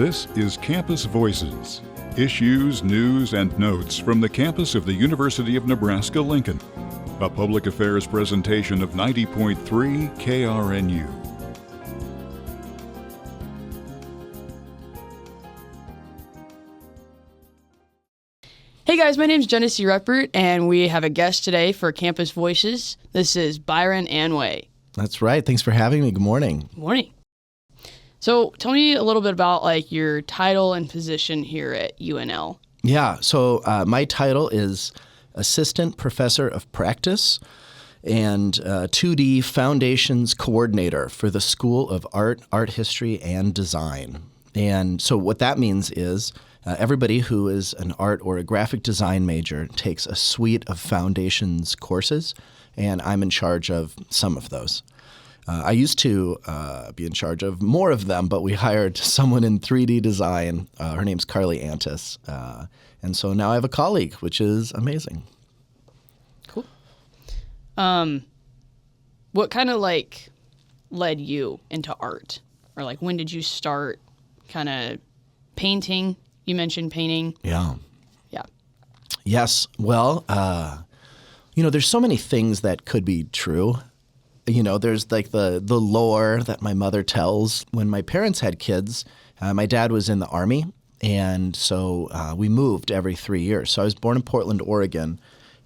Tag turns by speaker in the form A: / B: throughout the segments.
A: This is Campus Voices, issues, news, and notes from the campus of the University of Nebraska-Lincoln, a public affairs presentation of 90.3 KRNU.
B: Hey guys, my name is Genesee Ruppert, and we have a guest today for Campus Voices. This is Byron Anway.
C: That's right. Thanks for having me. Good morning.
B: Good morning. So tell me a little bit about your title and position here at UNL.
C: Yeah. So my title is Assistant Professor of Practice and 2D Foundations Coordinator for the School of Art, Art History, and Design. And so what that means is everybody who is an art or a graphic design major takes a suite of foundations courses, and I'm in charge of some of those. I used to be in charge of more of them, but we hired someone in 3D design. Her name's Carly Antis. And so now I have a colleague, which is amazing.
B: Cool. What kind of led you into art? Or when did you start kind of painting? You mentioned painting.
C: Yeah.
B: Yeah.
C: Yes. Well, there's so many things that could be true. There's the lore that my mother tells. When my parents had kids, my dad was in the Army, and so we moved every 3 years. So I was born in Portland, Oregon,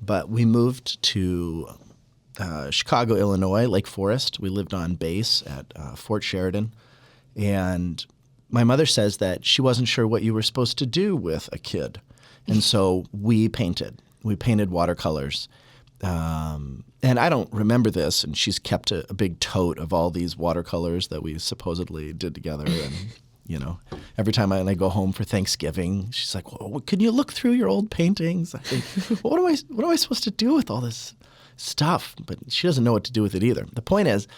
C: but we moved to Chicago, Illinois, Lake Forest. We lived on base at Fort Sheridan, and my mother says that she wasn't sure what you were supposed to do with a kid, and so we painted. We painted watercolors. And I don't remember this, and she's kept a big tote of all these watercolors that we supposedly did together. And, every time I go home for Thanksgiving, she's like, well, can you look through your old paintings? I think, what am I supposed to do with all this stuff? But she doesn't know what to do with it either. The point is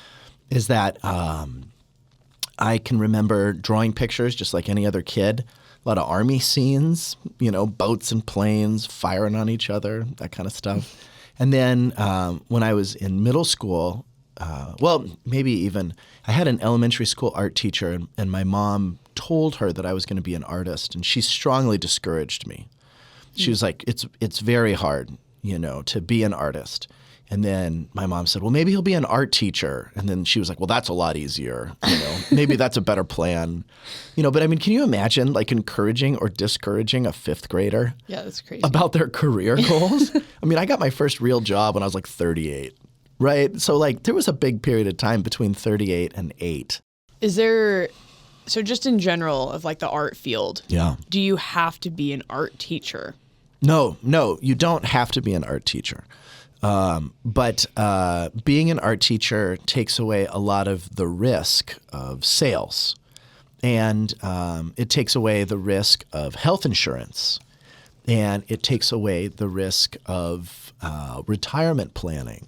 C: that I can remember drawing pictures just like any other kid. A lot of Army scenes, boats and planes firing on each other, that kind of stuff. And then when I was in middle school, maybe even, I had an elementary school art teacher, and my mom told her that I was going to be an artist, and she strongly discouraged me. She was like, it's very hard, to be an artist. And then my mom said, well, maybe he'll be an art teacher. And then she was like, well, that's a lot easier. Maybe that's a better plan. But I mean, can you imagine encouraging or discouraging a fifth grader?
B: Yeah, that's crazy.
C: About their career goals? I mean, I got my first real job when I was 38, right? So there was a big period of time between 38 and 8.
B: So just in general of the art field,
C: yeah,
B: do you have to be an art teacher?
C: No, you don't have to be an art teacher. But being an art teacher takes away a lot of the risk of sales, and it takes away the risk of health insurance, and it takes away the risk of retirement planning.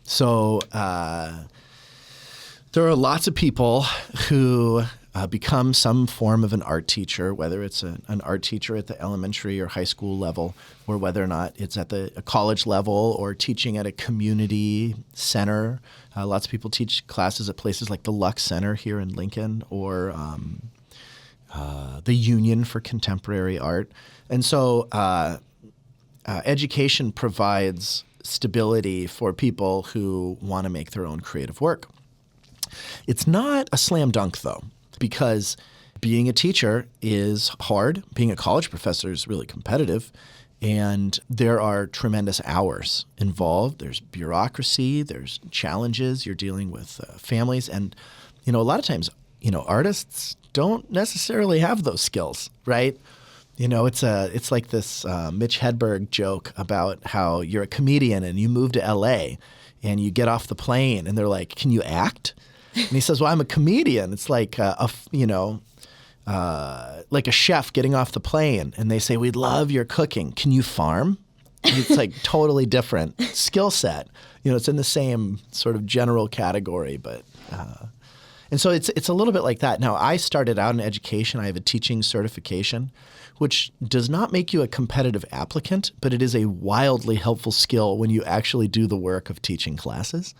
C: So there are lots of people who become some form of an art teacher, whether it's an art teacher at the elementary or high school level, or whether or not it's at a college level or teaching at a community center. Lots of people teach classes at places like the Lux Center here in Lincoln, or the Union for Contemporary Art. And so education provides stability for people who want to make their own creative work. It's not a slam dunk, though, because being a teacher is hard. Being a college professor is really competitive, and there are tremendous hours involved. There's bureaucracy, there's challenges. You're dealing with families, and a lot of times, artists don't necessarily have those skills, right? It's like this Mitch Hedberg joke about how you're a comedian and you move to LA and you get off the plane and they're like, "Can you act?" And he says, "Well, I'm a comedian." It's like like a chef getting off the plane, and they say, "We'd love your cooking. Can you farm?" And it's totally different skill set. It's in the same sort of general category, but and so it's a little bit like that. Now, I started out in education. I have a teaching certification, which does not make you a competitive applicant, but it is a wildly helpful skill when you actually do the work of teaching classes.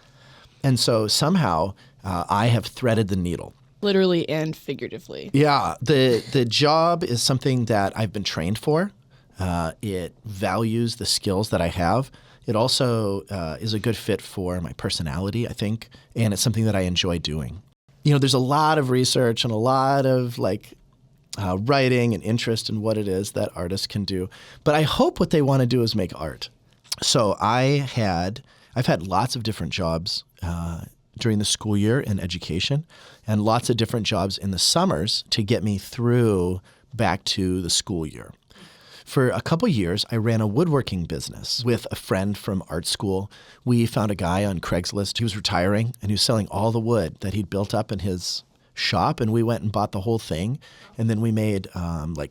C: And so somehow I have threaded the needle.
B: Literally and figuratively.
C: Yeah, the job is something that I've been trained for. It values the skills that I have. It also is a good fit for my personality, I think, and it's something that I enjoy doing. You know, there's a lot of research and a lot of writing and interest in what it is that artists can do. But I hope what they want to do is make art. So I've had lots of different jobs during the school year in education and lots of different jobs in the summers to get me through back to the school year. For a couple years, I ran a woodworking business with a friend from art school. We found a guy on Craigslist. He was retiring, and he was selling all the wood that he'd built up in his shop, and we went and bought the whole thing. And then we made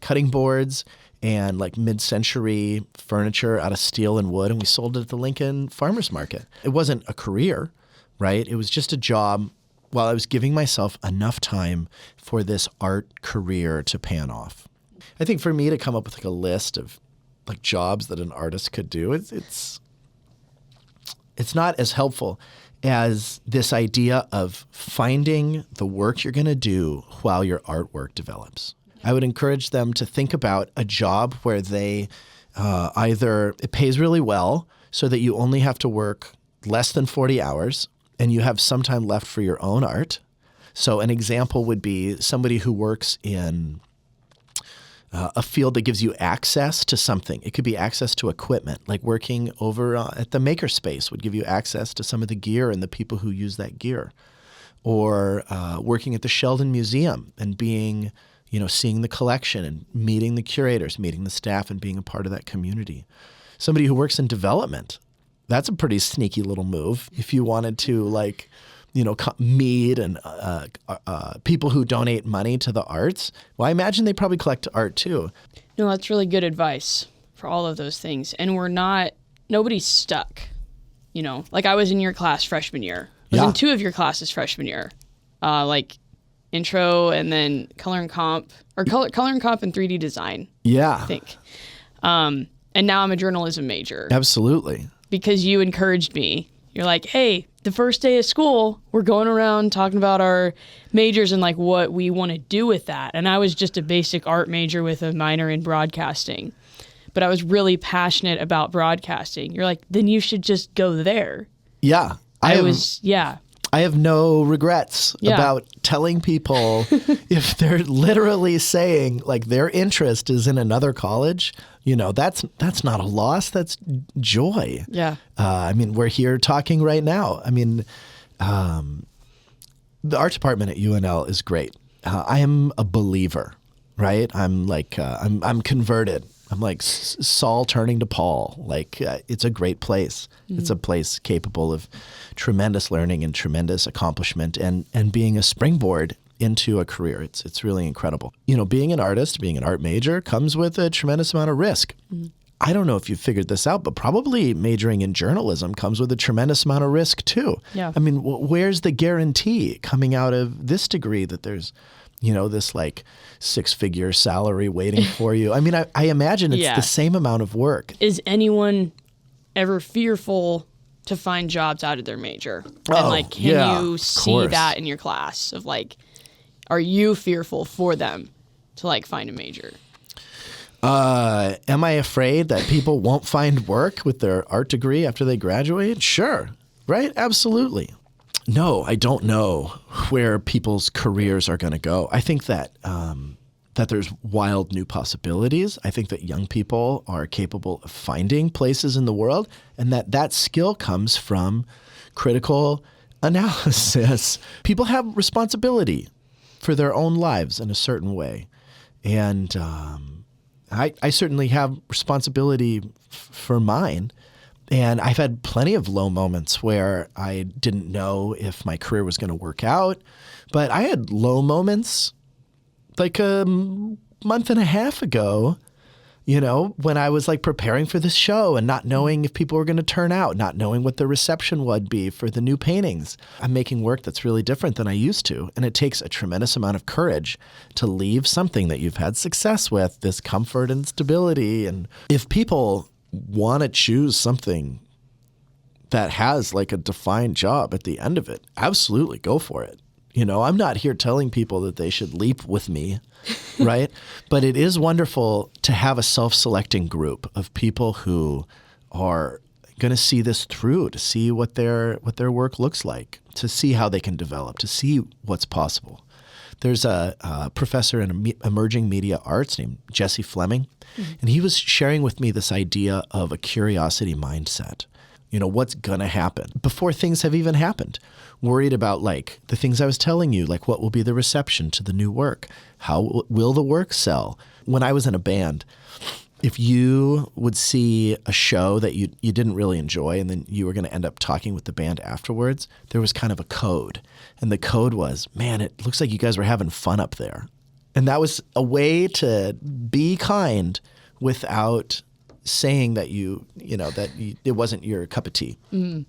C: cutting boards and mid-century furniture out of steel and wood, and we sold it at the Lincoln Farmers Market. It wasn't a career, right? It was just a job while I was giving myself enough time for this art career to pan off. I think for me to come up with a list of jobs that an artist could do, it's not as helpful as this idea of finding the work you're going to do while your artwork develops. I would encourage them to think about a job where they either it pays really well so that you only have to work less than 40 hours and you have some time left for your own art. So an example would be somebody who works in a field that gives you access to something. It could be access to equipment, like working over at the makerspace would give you access to some of the gear and the people who use that gear. Or working at the Sheldon Museum and being, seeing the collection and meeting the curators, meeting the staff and being a part of that community. Somebody who works in development, that's a pretty sneaky little move. If you wanted to meet and people who donate money to the arts. Well, I imagine they probably collect art too.
B: No, that's really good advice for all of those things. And nobody's stuck. I was in your class freshman year. I was in two of your classes freshman year. Intro and then color and comp and 3D design.
C: Yeah.
B: I think. And now I'm a journalism major.
C: Absolutely.
B: Because you encouraged me. You're like, hey, the first day of school, we're going around talking about our majors and what we want to do with that. And I was just a basic art major with a minor in broadcasting. But I was really passionate about broadcasting. You're like, then you should just go there.
C: Yeah. I have no regrets about telling people if they're literally saying their interest is in another college, that's not a loss. That's joy.
B: Yeah.
C: We're here talking right now. The art department at UNL is great. I am a believer, right? I'm converted. I'm like Saul turning to Paul. It's a great place. Mm-hmm. It's a place capable of tremendous learning and tremendous accomplishment and being a springboard into a career. It's really incredible. Being an artist, being an art major comes with a tremendous amount of risk. Mm-hmm. I don't know if you've figured this out, but probably majoring in journalism comes with a tremendous amount of risk too.
B: Yeah.
C: Where's the guarantee coming out of this degree that there's this 6-figure salary waiting for you? I imagine it's the same amount of work.
B: Is anyone ever fearful to find jobs out of their major? And can you see that in your class of are you fearful for them to find a major?
C: Am I afraid that people won't find work with their art degree after they graduate? Sure. Right? Absolutely. No, I don't know where people's careers are going to go. I think that there's wild new possibilities. I think that young people are capable of finding places in the world, and that skill comes from critical analysis. People have responsibility for their own lives in a certain way, and I certainly have responsibility for mine. And I've had plenty of low moments where I didn't know if my career was going to work out. But I had low moments a month and a half ago, when I was preparing for this show and not knowing if people were going to turn out, not knowing what the reception would be for the new paintings. I'm making work that's really different than I used to. And it takes a tremendous amount of courage to leave something that you've had success with, this comfort and stability. And if people want to choose something that has a defined job at the end of it, absolutely go for it. I'm not here telling people that they should leap with me, right? But it is wonderful to have a self-selecting group of people who are going to see this through, to see what their work looks like, to see how they can develop, to see what's possible. There's a professor in emerging media arts named Jesse Fleming, and he was sharing with me this idea of a curiosity mindset. What's going to happen before things have even happened. Worried about the things I was telling you, what will be the reception to the new work? How will the work sell? When I was in a band, if you would see a show that you didn't really enjoy and then you were going to end up talking with the band afterwards, there was kind of a code. And the code was, man, it looks like you guys were having fun up there. And that was a way to be kind without saying that it wasn't your cup of tea. Mm.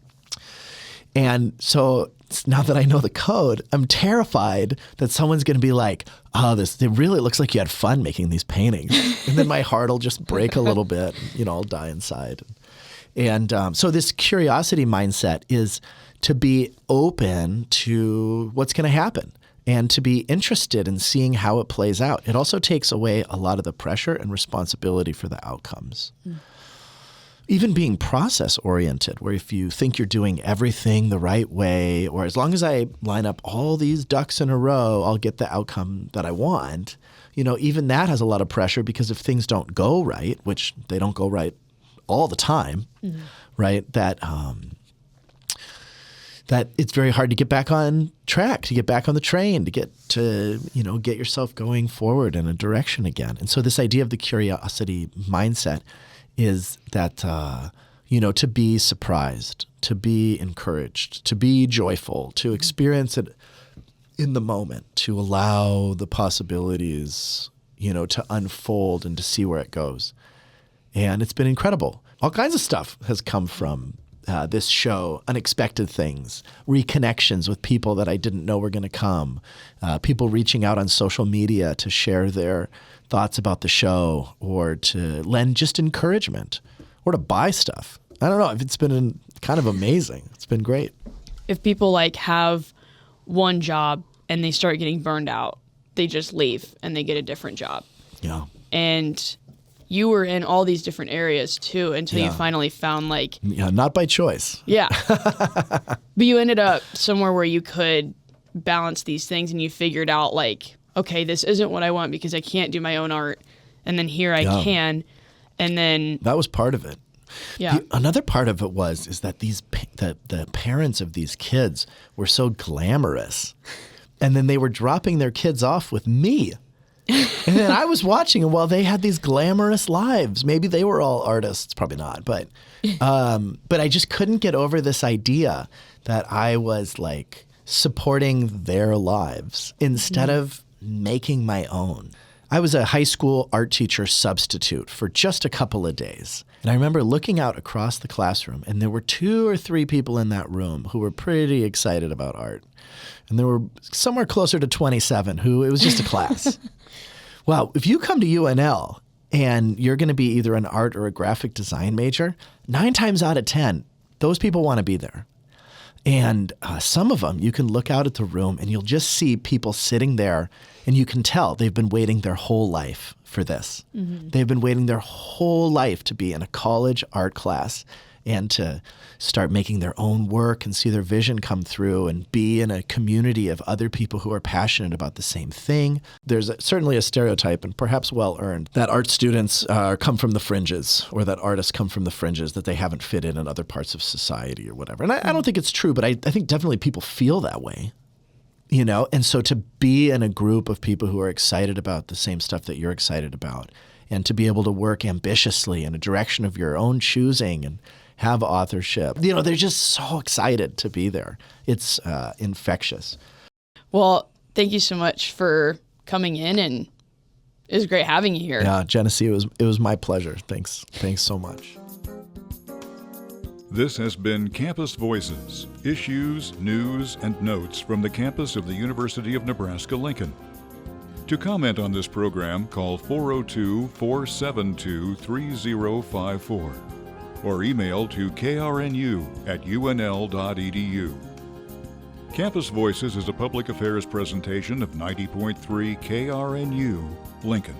C: And so now that I know the code, I'm terrified that someone's going to be like, oh, it really looks like you had fun making these paintings. And then my heart will just break a little bit, I'll die inside. And so this curiosity mindset is to be open to what's going to happen and to be interested in seeing how it plays out. It also takes away a lot of the pressure and responsibility for the outcomes. Mm. Even being process-oriented, where if you think you're doing everything the right way, or as long as I line up all these ducks in a row, I'll get the outcome that I want, even that has a lot of pressure because if things don't go right, which they don't go right all the time, right, that it's very hard to get back on track, to get back on the train, to get yourself going forward in a direction again. And so this idea of the curiosity mindset is that, to be surprised, to be encouraged, to be joyful, to experience it in the moment, to allow the possibilities, to unfold and to see where it goes. And it's been incredible. All kinds of stuff has come from this show, unexpected things, reconnections with people that I didn't know were going to come, people reaching out on social media to share their thoughts about the show or to lend just encouragement or to buy stuff. I don't know. It's been kind of amazing. It's been great.
B: If people have one job and they start getting burned out, they just leave and they get a different job.
C: Yeah.
B: And you were in all these different areas too until you finally found
C: not by choice.
B: Yeah. But you ended up somewhere where you could balance these things and you figured out okay, this isn't what I want because I can't do my own art. And then here I can. And then
C: that was part of it.
B: Yeah.
C: Another part of it is that the parents of these kids were so glamorous. And then they were dropping their kids off with me. And then I was watching them while they had these glamorous lives. Maybe they were all artists, probably not. But I just couldn't get over this idea that I was supporting their lives instead of making my own. I was a high school art teacher substitute for just a couple of days. And I remember looking out across the classroom, and there were 2 or 3 people in that room who were pretty excited about art. And there were somewhere closer to 27 who it was just a class. Well, if you come to UNL and you're going to be either an art or a graphic design major, 9 times out of 10, those people want to be there. And some of them, you can look out at the room and you'll just see people sitting there and you can tell they've been waiting their whole life for this. Mm-hmm. They've been waiting their whole life to be in a college art class and to start making their own work and see their vision come through and be in a community of other people who are passionate about the same thing. There's certainly a stereotype, and perhaps well-earned, that art students come from the fringes, or that artists come from the fringes, that they haven't fit in other parts of society or whatever. And I don't think it's true, but I think definitely people feel that way. And so to be in a group of people who are excited about the same stuff that you're excited about, and to be able to work ambitiously in a direction of your own choosing and have authorship. They're just so excited to be there. It's infectious.
B: Well, thank you so much for coming in, and it was great having you here.
C: Yeah, Genesee, it was my pleasure. Thanks so much.
A: This has been Campus Voices, issues, news, and notes from the campus of the University of Nebraska-Lincoln. To comment on this program, call 402-472-3054 or email to krnu@unl.edu. Campus Voices is a public affairs presentation of 90.3 KRNU, Lincoln.